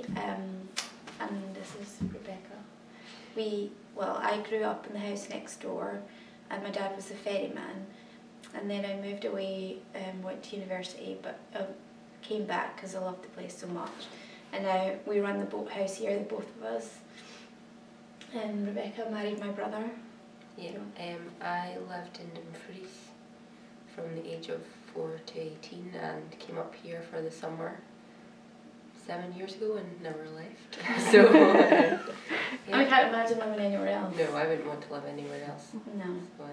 me, and this is Rebecca. I grew up in the house next door, and my dad was the ferryman, and then I moved away, went to university, but came back because I loved the place so much. And now we run the boathouse here, the both of us. And Rebecca married my brother. Yeah, I lived in Dumfries from the age of 4 to 18 and came up here for the summer 7 years ago and never left. So yeah. I can't imagine living anywhere else. No, I wouldn't want to live anywhere else. No. So,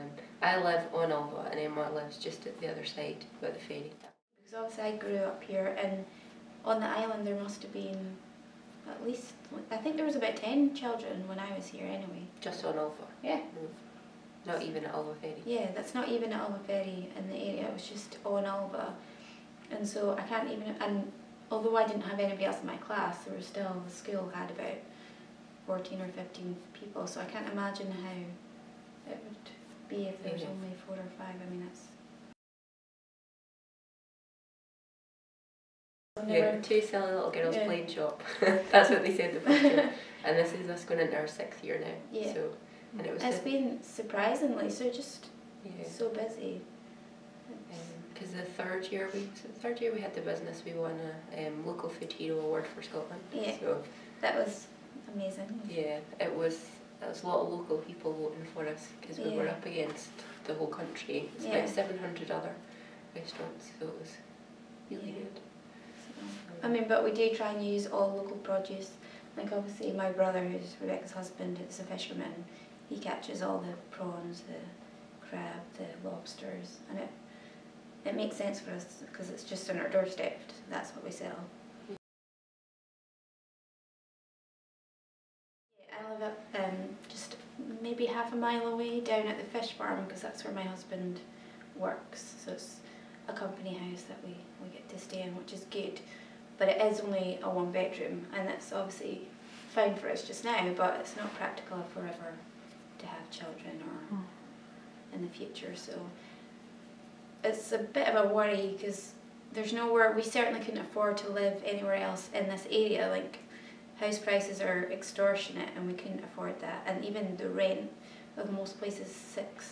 I live on Ulva and Emma lives just at the other side by the ferry. Because obviously I grew up here, and on the island there must have been at least, I think there was about 10 children when I was here anyway. Just on Ulva? Yeah. No. Not even at Ulva Ferry? Yeah, that's not even at Ulva Ferry in the area, it was just on Ulva. And so I can't even, and although I didn't have anybody else in my class, there was still, the school had about 14 or 15 people, so I can't imagine how it would be if there was only 4 or 5. I mean, that's... Yeah, 2 silly little girls playing shop. That's what they said the picture. And this is us going into our 6th year now. Yeah. So, and it's been surprisingly so so busy. Because the third year we had the business, we won a local food hero award for Scotland. Yeah. So that was amazing. Yeah, it was a lot of local people voting for us because we were up against the whole country. It's about 700 other restaurants, so it was really good. I mean, but we do try and use all local produce. Like obviously my brother, who's Rebecca's husband, is a fisherman. He catches all the prawns, the crab, the lobsters, and it makes sense for us because it's just on our doorstep. That's what we sell. I live up just maybe half a mile away down at the fish farm because that's where my husband works. So it's a company house that we get to stay in, which is good. But it is only a 1-bedroom, and that's obviously fine for us just now, but it's not practical forever to have children or in the future. So it's a bit of a worry because there's nowhere, we certainly couldn't afford to live anywhere else in this area. Like, house prices are extortionate and we couldn't afford that, and even the rent of most places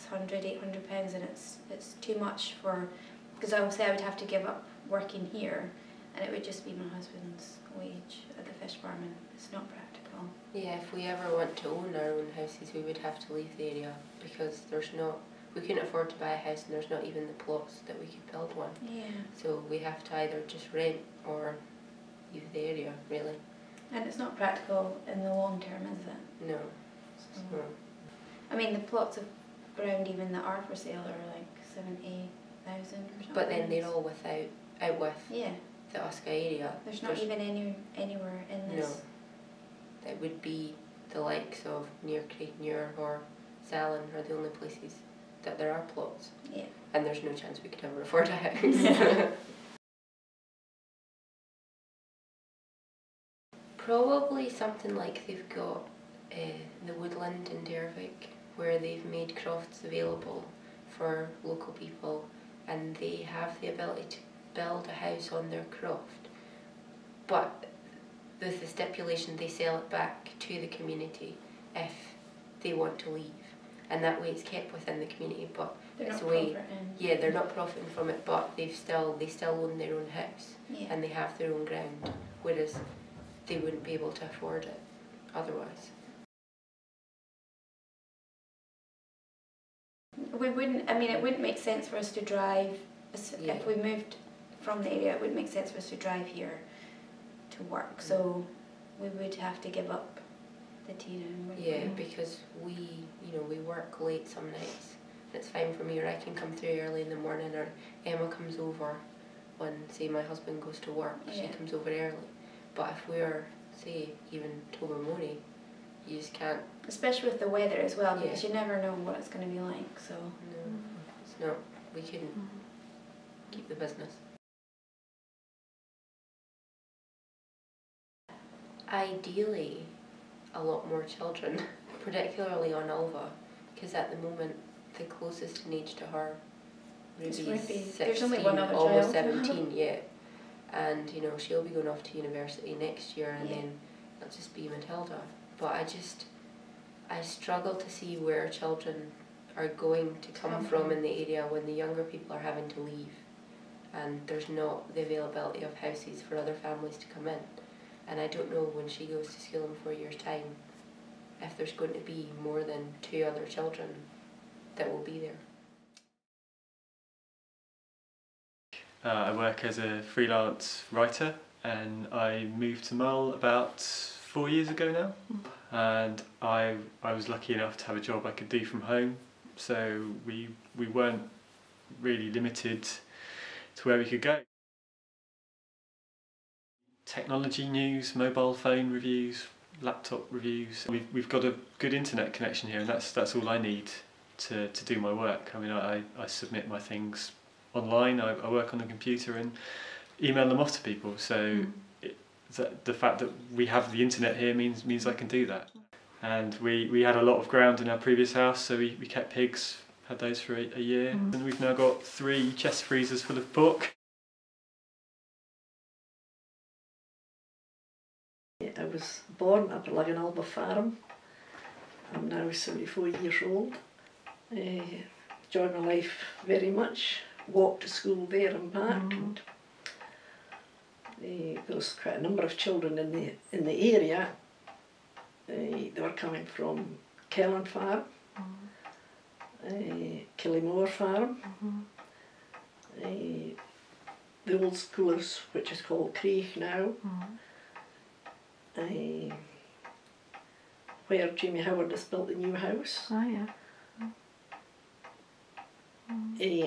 £600–800, and it's too much for, because obviously I would have to give up working here and it would just be my husband's wage at the fish farm, and it's not practical. Yeah, if we ever want to own our own houses we would have to leave the area because we couldn't afford to buy a house and there's not even the plots that we could build one. Yeah. So we have to either just rent or leave the area, really. And it's not practical in the long term, is it? No. So, no. I mean, the plots of ground even that are for sale are like 70,000 or something. But then they're all out with the USCA area. There's not even anywhere in this. No. It would be the likes of near Craigmuir or Salon are the only places that there are plots. Yeah. And there's no chance we could ever afford a house. Probably something like they've got the Woodland in Dervick, where they've made crofts available for local people and they have the ability to build a house on their croft, but with the stipulation they sell it back to the community if they want to leave, and that way it's kept within the community, but it's a way, they're not profiting from it, but they still own their own house and they have their own ground, whereas they wouldn't be able to afford it otherwise. We wouldn't, I mean, it wouldn't make sense for us to drive, if we moved from the area, it wouldn't make sense for us to drive here to work, so we would have to give up the tea room. Yeah, because we work late some nights. It's fine for me, or I can come through early in the morning, or Emma comes over when, say, my husband goes to work, she comes over early. But if we're, say, even Tobermory, you just can't. Especially with the weather as well, because you never know what it's going to be like, so. No, it's not. We couldn't keep the business. Ideally, a lot more children, particularly on Ulva, because at the moment the closest in age to her, Ruby's 16, there's only one other almost child. 17, and you know she'll be going off to university next year, and then it'll just be Matilda. But I struggle to see where children are going to come from in the area when the younger people are having to leave, and there's not the availability of houses for other families to come in. And I don't know when she goes to school in 4 years' time if there's going to be more than 2 other children that will be there. I work as a freelance writer, and I moved to Mull about 4 years ago now, and I was lucky enough to have a job I could do from home, so we weren't really limited to where we could go. Technology news, mobile phone reviews, laptop reviews. We've got a good internet connection here, and that's all I need to do my work. I mean, I submit my things online, I work on the computer and email them off to people, so the fact that we have the internet here means I can do that. And we had a lot of ground in our previous house, so we kept pigs, had those for a year, and we've now got 3 chest freezers full of pork. I was born up at Ulva Farm. I'm now 74 years old. Enjoy my life very much. Walked to school there and back. And, there was quite a number of children in the area. They were coming from Kellan Farm, Killimore Farm, the old school, which is called Craig now. Where Jamie Howard has built the new house. Oh yeah.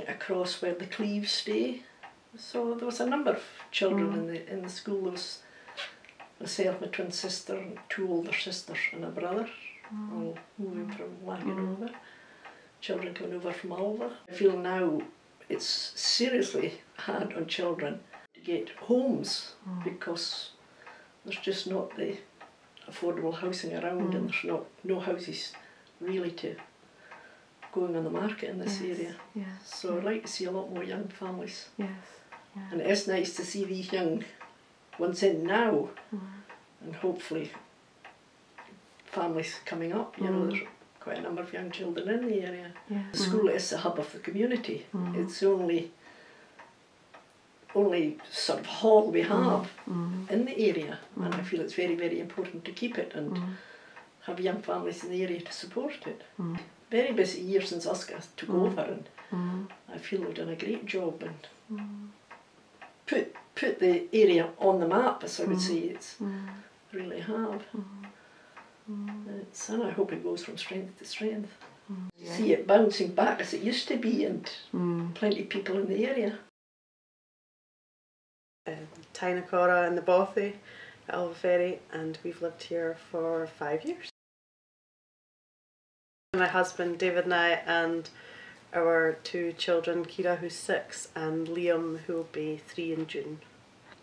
Across where the Cleaves stay. So there was a number of children in the school. There was myself, my twin sister, and 2 older sisters and a brother, all moving from Lagan. Children coming over from Ulva. I feel now it's seriously hard on children to get homes because there's just not the affordable housing around, and there's no houses really going on the market in this area. Yes. So I'd like to see a lot more young families. Yes. Yeah. And it is nice to see these young ones in now, and hopefully families coming up. You know, there's quite a number of young children in the area. Yeah. The school is the hub of the community. It's the only sort of hall we have in the area, and I feel it's very, very important to keep it and have young families in the area to support it. Very busy year since USCA took over, and I feel they've done a great job and put the area on the map, as I would say. It's really have. And I hope it goes from strength to strength. See it bouncing back as it used to be, and plenty of people in the area. Taina Cora in the Bothy at Ulva Ferry, and we've lived here for 5 years. My husband David and I, and our 2 children, Kira who's 6 and Liam who will be 3 in June.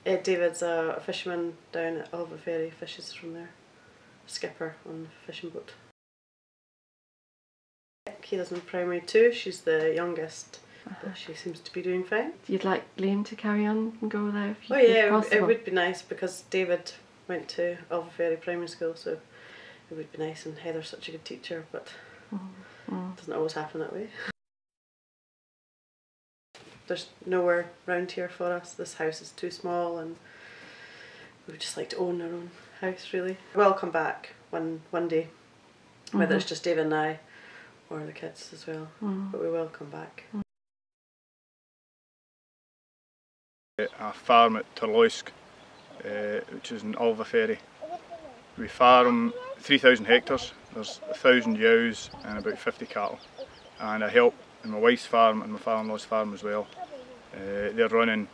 David's a fisherman down at Ulva Ferry, fishes from there, skipper on the fishing boat. Kira's in primary 2, she's the youngest. But she seems to be doing fine. You'd like Liam to carry on and go there if it would be nice, because David went to Ulva Ferry Primary School, so it would be nice, and Heather's such a good teacher, but it doesn't always happen that way. There's nowhere round here for us. This house is too small, and we would just like to own our own house, really. We'll come back one day, whether it's just David and I or the kids as well, but we will come back. A farm at Turloisk, which is in Ulva Ferry. We farm 3,000 hectares, there's 1,000 ewes and about 50 cattle. And I help in my wife's farm and my father-in-law's farm as well. They're running,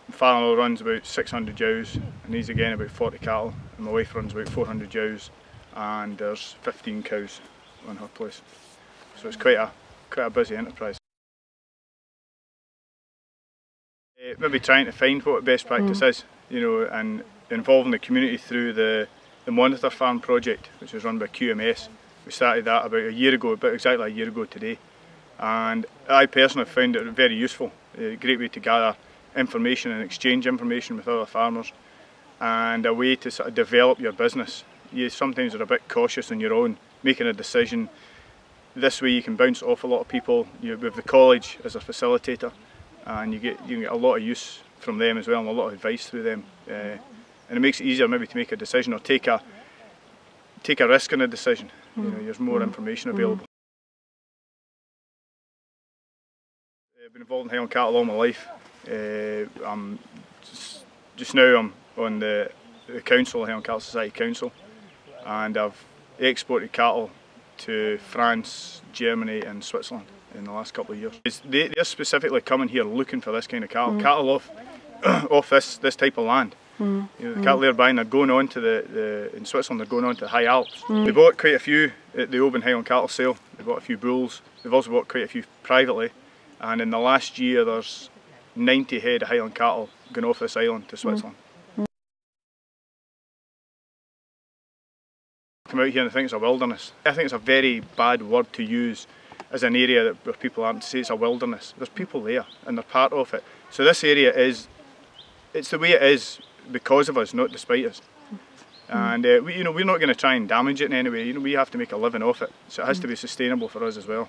my father-in-law runs about 600 ewes, and he's again about 40 cattle, and my wife runs about 400 ewes, and there's 15 cows on her place. So it's quite a busy enterprise. Maybe trying to find what best practice is, you know, and involving the community through the Monitor Farm project, which was run by QMS. We started that about a year ago, about exactly a year ago today, and I personally found it very useful. A great way to gather information and exchange information with other farmers, and a way to sort of develop your business. You sometimes are a bit cautious on your own, making a decision. This way you can bounce off a lot of people. You have the college as a facilitator, and you get a lot of use from them as well, and a lot of advice through them. And it makes it easier maybe to make a decision or take a risk in a decision. You know, there's more information available. I've been involved in Highland cattle all my life. I'm just now I'm on the council, the Highland Cattle Society Council, and I've exported cattle to France, Germany and Switzerland in the last couple of years. They're specifically coming here looking for this kind of cattle, cattle off this type of land. You know, the cattle they're buying, they're going on to in Switzerland, they're going on to the High Alps. They bought quite a few at the Oban Highland Cattle Sale. They bought a few bulls. They've also bought quite a few privately, and in the last year there's 90 head of Highland cattle going off this island to Switzerland. Come out here and I think it's a wilderness. I think it's a very bad word to use as an area where people aren't to say it's a wilderness. There's people there and they're part of it. So this area it's the way it is because of us, not despite us. And we're not going to try and damage it in any way. You know, we have to make a living off it, so it has to be sustainable for us as well.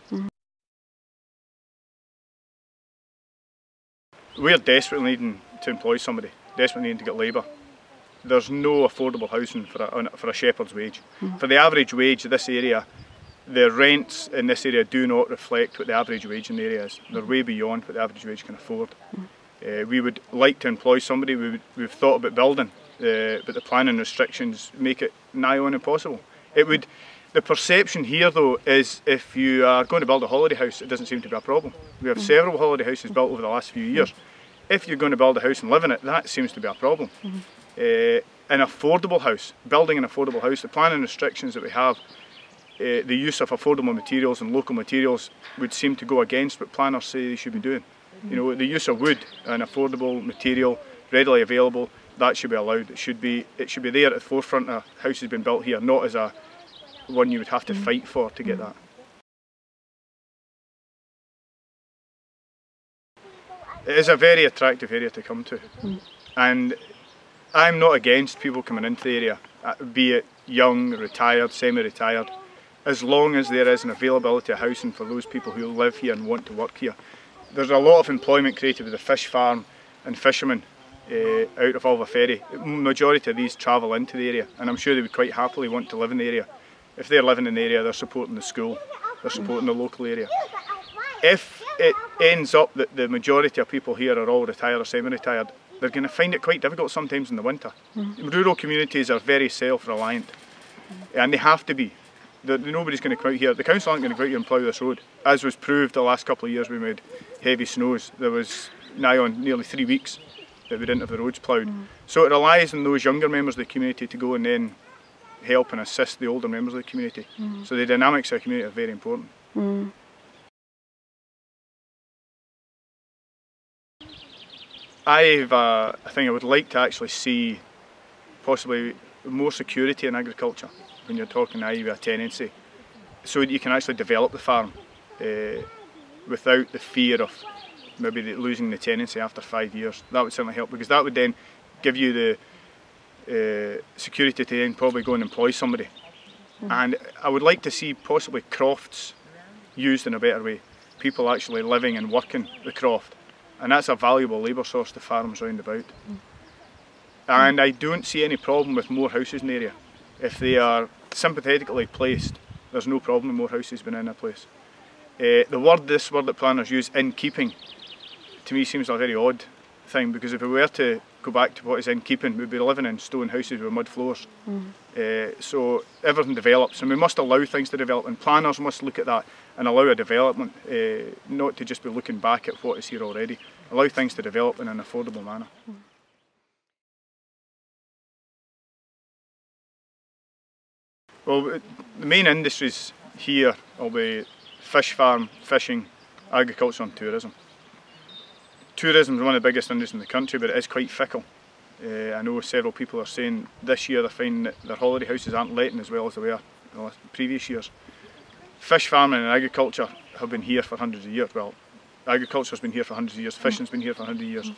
We're desperately needing to employ somebody, desperately needing to get labour. There's no affordable housing for a shepherd's wage. For the average wage of this area, the rents in this area do not reflect what the average wage in the area is. They're way beyond what the average wage can afford. We would like to employ somebody. We've thought about building, but the planning restrictions make it nigh on impossible. The perception here though is if you are going to build a holiday house, it doesn't seem to be a problem. We have several holiday houses built over the last few years. If you're going to build a house and live in it, that seems to be a problem. An affordable house, building an affordable house, the planning restrictions that we have, the use of affordable materials and local materials would seem to go against what planners say they should be doing. You know, the use of wood, an affordable material, readily available, that should be allowed. It should be there at the forefront of houses being built here, not as one you would have to fight for to get that. It is a very attractive area to come to, and I'm not against people coming into the area, be it young, retired, semi-retired, as long as there is an availability of housing for those people who live here and want to work here. There's a lot of employment created with the fish farm and fishermen out of Ulva Ferry. The majority of these travel into the area, and I'm sure they would quite happily want to live in the area. If they're living in the area, they're supporting the school, they're supporting the local area. If it ends up that the majority of people here are all retired or semi-retired, they're going to find it quite difficult sometimes in the winter. Rural communities are very self-reliant, and they have to be. Nobody's going to come out here. The council aren't going to go out here and plough this road. As was proved the last couple of years we made heavy snows. There was nigh on nearly 3 weeks that we didn't have the roads ploughed. So it relies on those younger members of the community to go and then help and assist the older members of the community. So the dynamics of the community are very important. I think I would like to actually see possibly more security in agriculture when you're talking with a tenancy, so that you can actually develop the farm without the fear of maybe losing the tenancy after 5 years. That would certainly help, because that would then give you the security to then probably go and employ somebody. And I would like to see possibly crofts used in a better way, people actually living and working the croft, and that's a valuable labour source to farms round about. And I don't see any problem with more houses in the area. If they are sympathetically placed, there's no problem with more houses being in a place. This word that planners use, in keeping, to me seems a very odd thing, because if we were to go back to what is in keeping, we'd be living in stone houses with mud floors. So everything develops, and we must allow things to develop, and planners must look at that and allow a development, not to just be looking back at what is here already. Allow things to develop in an affordable manner. Well, the main industries here will be fish farm, fishing, agriculture and tourism. Tourism is one of the biggest industries in the country, but it is quite fickle. I know several people are saying this year they're finding that their holiday houses aren't letting as well as they were in the previous years. Fish farming and agriculture have been here for hundreds of years. Well, agriculture's been here for hundreds of years, fishing's been here for 100 years.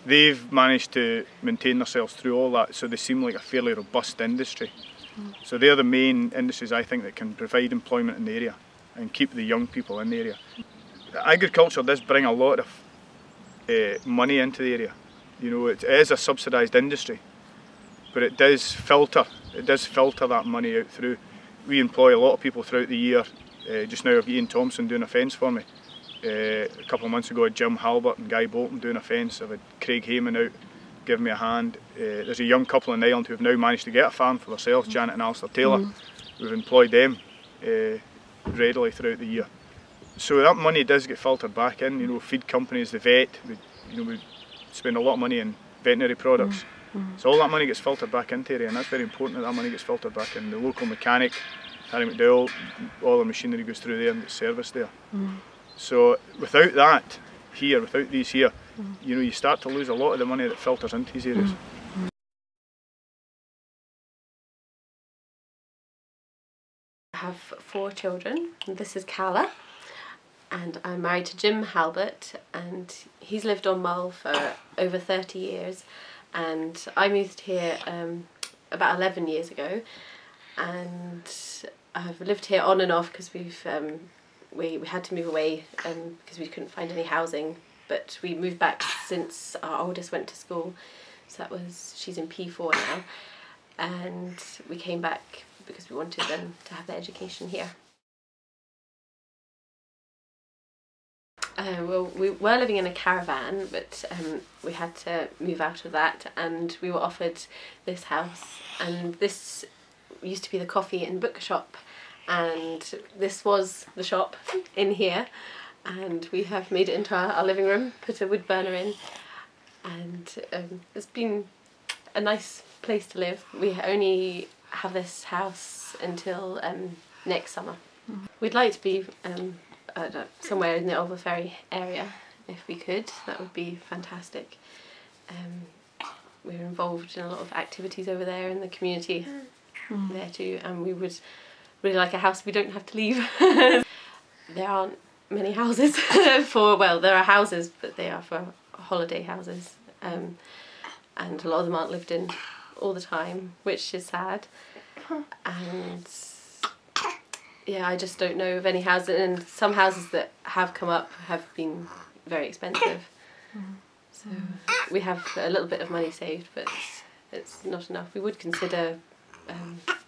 they've managed to maintain themselves through all that, so they seem like a fairly robust industry. So they're the main industries, I think, that can provide employment in the area and keep the young people in the area. Agriculture does bring a lot of money into the area. You know, it is a subsidised industry, but it does filter that money out through. We employ a lot of people throughout the year. Just now I've got Iain Thomson doing a fence for me. A couple of months ago I had Jim Halbert and Guy Bolton doing a fence. I've had Craig Heyman out giving me a hand. There's a young couple in Ireland who have now managed to get a farm for themselves, Janet and Alistair Taylor. We've employed them readily throughout the year. So that money does get filtered back in. You know, feed companies, the vet, we spend a lot of money in veterinary products. So all that money gets filtered back into area, and that's very important that money gets filtered back in. The local mechanic, Harry McDowell, all the machinery goes through there and gets serviced there. So without that here, without these here, you know, you start to lose a lot of the money that filters into these areas. I have 4 children, and this is Calla, and I'm married to Jim Halbert, and he's lived on Mull for over 30 years, and I moved here about 11 years ago, and I've lived here on and off because we had to move away because we couldn't find any housing, but we moved back since our oldest went to school, so she's in P4 now, and we came back because we wanted them to have their education here. Well, we were living in a caravan, but we had to move out of that, and we were offered this house, and this used to be the coffee and book shop, and this was the shop in here, and we have made it into our living room, put a wood burner in, and it's been a nice place to live. We only have this house until next summer. We'd like to be somewhere in the Ulva Ferry area if we could. That would be fantastic. We're involved in a lot of activities over there in the community there too, and we would really like a house we don't have to leave. There aren't many houses well, there are houses, but they are for holiday houses, and a lot of them aren't lived in all the time, which is sad. And yeah, I just don't know of any houses, and some houses that have come up have been very expensive. So we have a little bit of money saved, but it's not enough. We would consider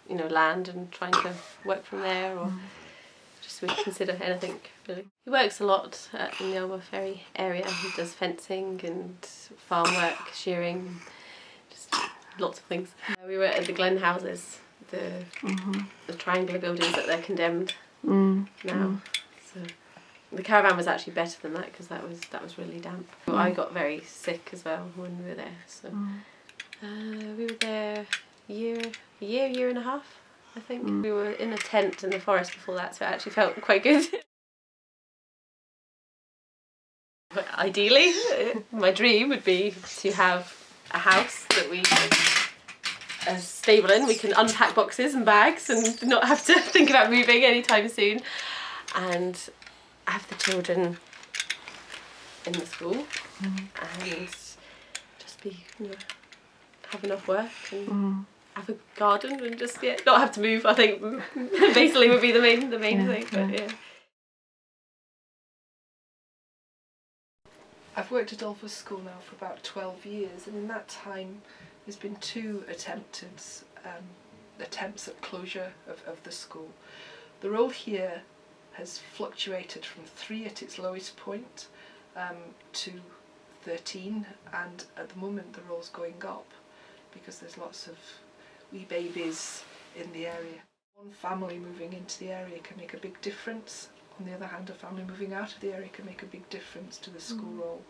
you know, land and trying to work from there, or just would consider anything really. He works a lot in the Ulva Ferry area. He does fencing and farm work, shearing, just lots of things. We were at the Glen houses, the triangular buildings that they're condemned now. So the caravan was actually better than that because that was really damp. I got very sick as well when we were there. So we were there a year and a half, I think. We were in a tent in the forest before that, so it actually felt quite good. But ideally, my dream would be to have a house that we can stable in. We can unpack boxes and bags and not have to think about moving anytime soon, and have the children in the school and just be, you know, have enough work and have a garden and just not have to move. I think basically would be the main thing. But yeah. I've worked at Ulva School now for about 12 years, and in that time there's been 2 attempts at closure of the school. The roll here has fluctuated from 3 at its lowest point to 13, and at the moment the roll's going up because there's lots of wee babies in the area. One family moving into the area can make a big difference. On the other hand, a family moving out of the area can make a big difference to the school roll.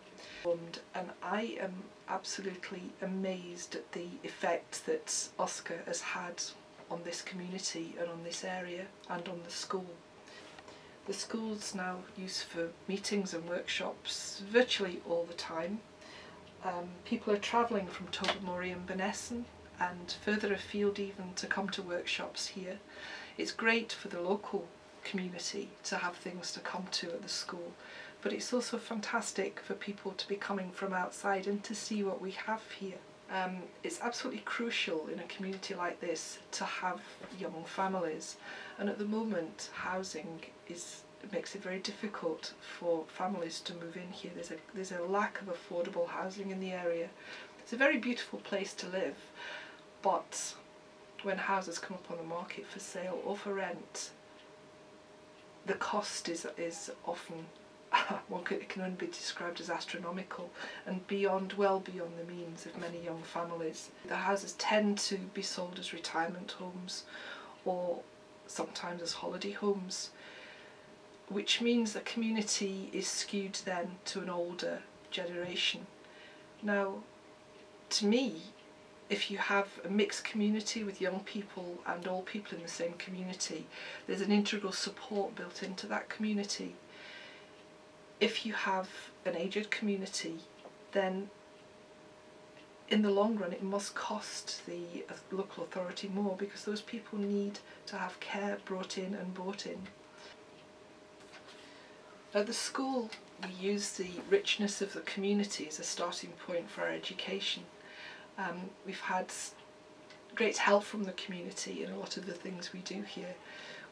And I am absolutely amazed at the effect that USCA has had on this community and on this area and on the school. The school's now used for meetings and workshops virtually all the time. People are travelling from Tobermory and Benesson and further afield even to come to workshops here. It's great for the local community to have things to come to at the school. but it's also fantastic for people to be coming from outside and to see what we have here. It's absolutely crucial in a community like this to have young families, and at the moment housing makes it very difficult for families to move in here. There's a lack of affordable housing in the area. It's a very beautiful place to live, but when houses come up on the market for sale or for rent, the cost is often it can only be described as astronomical and well beyond the means of many young families. The houses tend to be sold as retirement homes or sometimes as holiday homes, which means the community is skewed then to an older generation. Now, to me, if you have a mixed community with young people and old people in the same community, there's an integral support built into that community. If you have an aged community, then in the long run it must cost the local authority more, because those people need to have care brought in and bought in. At the school, we use the richness of the community as a starting point for our education. We've had great help from the community in a lot of the things we do here.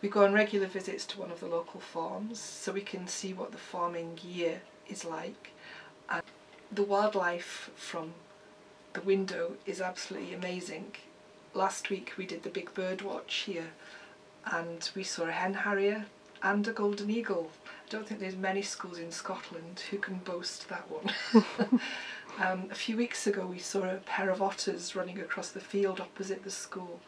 We go on regular visits to one of the local farms so we can see what the farming year is like. And the wildlife from the window is absolutely amazing. Last week we did the big bird watch here and we saw a hen harrier and a golden eagle. I don't think there's many schools in Scotland who can boast that one. A few weeks ago we saw a pair of otters running across the field opposite the school.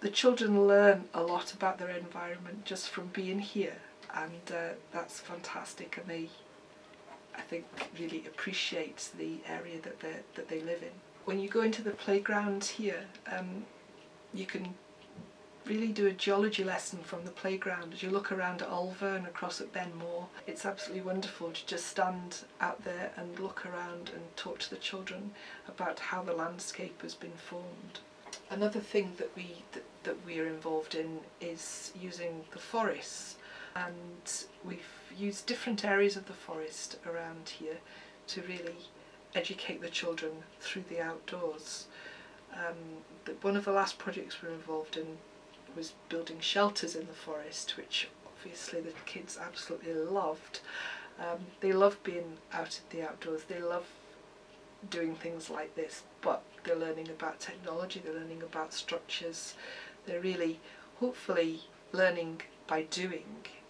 The children learn a lot about their environment just from being here, and that's fantastic, and they, I think, really appreciate the area that they live in. When you go into the playground here, you can really do a geology lesson from the playground as you look around at Ulva and across at Benmore. It's absolutely wonderful to just stand out there and look around and talk to the children about how the landscape has been formed. Another thing that we are involved in is using the forests, and we've used different areas of the forest around here to really educate the children through the outdoors. One of the last projects we were involved in was building shelters in the forest, which obviously the kids absolutely loved. They love being out in the outdoors, they love doing things like this, but they're learning about technology, they're learning about structures, they're really hopefully learning by doing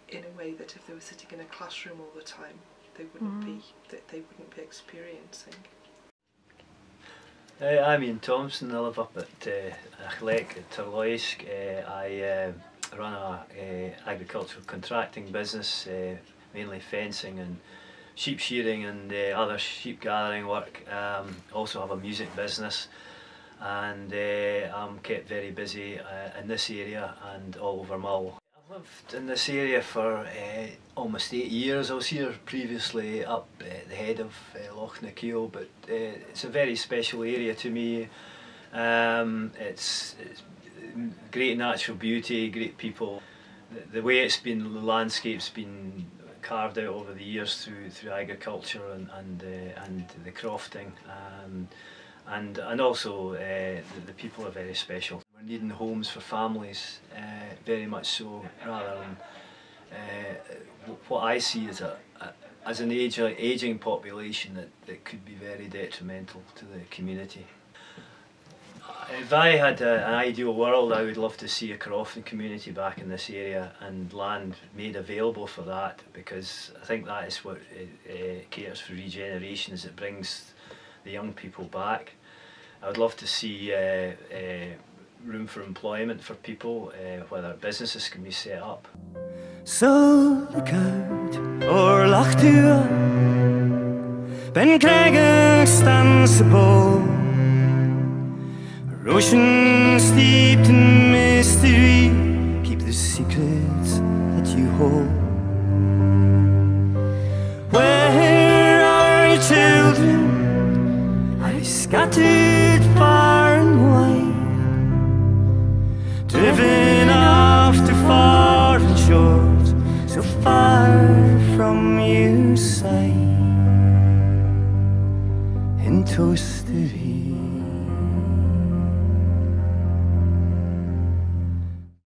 in a way that if they were sitting in a classroom all the time they wouldn't be experiencing. I'm Iain Thomson. I live up at Achlec at Turloisk. I run a agricultural contracting business, mainly fencing and sheep shearing and other sheep gathering work. Also have a music business, and I'm kept very busy in this area and all over Mull. I've lived in this area for almost 8 years. I was here previously up at the head of Loch Nakiel, but it's a very special area to me. It's great natural beauty, great people. The way the landscape's been carved out over the years through agriculture and the crofting, and also the people are very special. We're needing homes for families, very much so, rather than what I see as an ageing population that could be very detrimental to the community. If I had an ideal world, I would love to see a crofting community back in this area and land made available for that, because I think that is what caters for regeneration, as it brings the young people back. I would love to see room for employment for people, whether businesses can be set up. So look out, or Lachtua, Ben Craig stands above. Ocean steeped in mystery, keep the secrets that you hold. Where are your children? Are they scattered far and wide? Driven off to foreign shores, so far from your side. toastery.